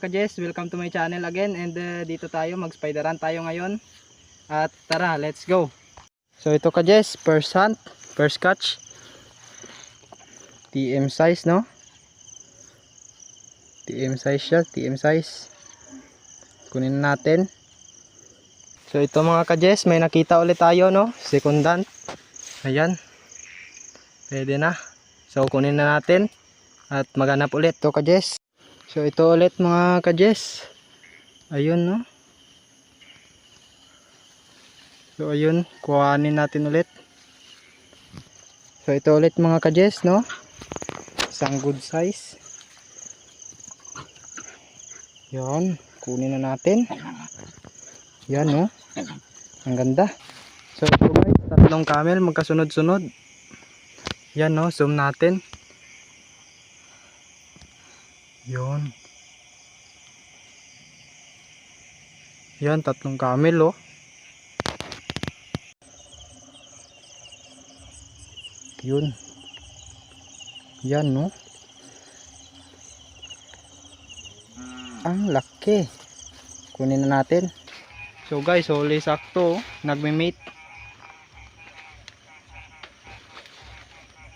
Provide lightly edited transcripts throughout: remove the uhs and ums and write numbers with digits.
ka-Jess, welcome to my channel again. And dito tayo, mag-spider hunt tayo ngayon. At tara, let's go. So ito ka-Jess, first hunt, first catch. TM size, no? TM size siya, TM size. Kunin natin. So ito mga ka-Jess, may nakita ulit tayo, no? Second hunt. Ayan. Pwede na. So kunin na natin. At maghanap ulit to ka-Jess. So ito ulit mga ka-Jess. Ayun, no? So ayun, kuhanin natin ulit. So ito ulit mga ka-Jess, no? Isang good size. Yan, kunin na natin. Yan, no? Ang ganda. So ito guys, tatlong camel magkasunod-sunod. Yan, no? Zoom natin. Yun. Yan, tatlong camel, oh. Yun. Yan, no. Ang laki. Kunin na natin. So guys, huli sakto, oh. Nagme-mate.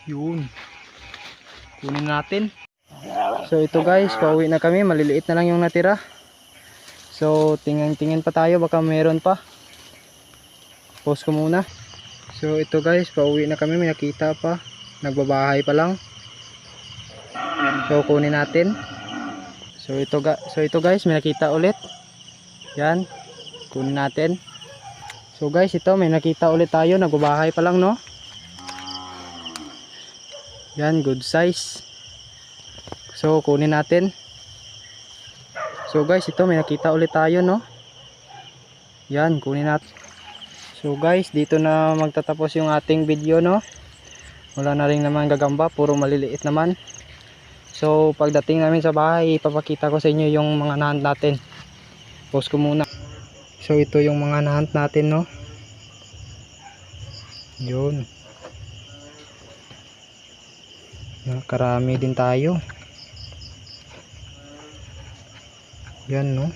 Yun. Kunin natin. So ito guys, pauwi na kami, maliliit na lang yung natira. So tingin-tingin pa tayo, baka meron pa. Pause ko muna. So ito guys, pauwi na kami, may nakita pa. Nagbabahay pa lang. So kunin natin. So ito guys, may nakita ulit. Yan, kunin natin. So guys, ito may nakita ulit tayo, nagbabahay pa lang, no? Yan, good size. So kunin natin. So guys, ito may nakita ulit tayo, no? Yan, kunin natin. So guys, dito na magtatapos yung ating video, no? Wala na rin naman gagamba, puro maliliit naman. So pagdating namin sa bahay, ipapakita ko sa inyo yung mga nahunt natin. Pause ko muna. So ito yung mga nahunt natin, no? Yun. Karami din tayo. Yan, no?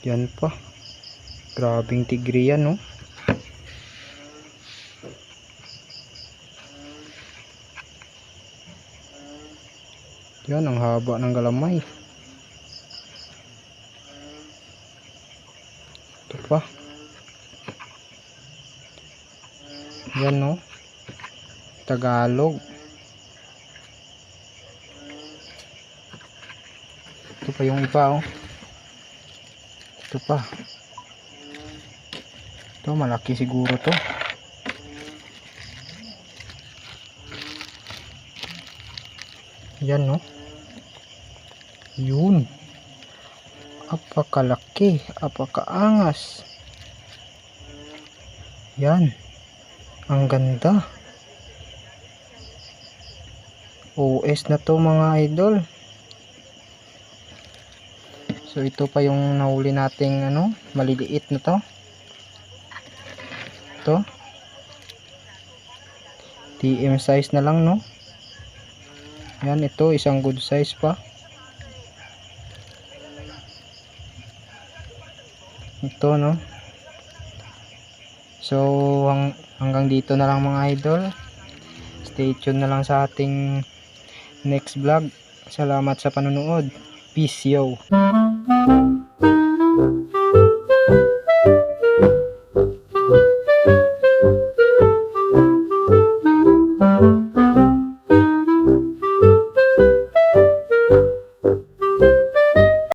Yan pa. Grabing tigre yan, no? Yan, ang haba ng galamay. Ito pa. Yan, no? Tagalog. Ito pa yung iba, oh. Ito pa. Ito, malaki siguro to. Yan, no? Yun. Apakalaki, apakaangas. Yan. Ang ganda. OS na to mga idol. So ito pa yung nahuli nating ano, maliliit na to. Ito. TM size na lang, no? Yan, ito isang good size pa. Ito, no? So hanggang dito na lang mga idol. Stay tuned na lang sa ating next vlog. Salamat sa panonood. Peace, yo.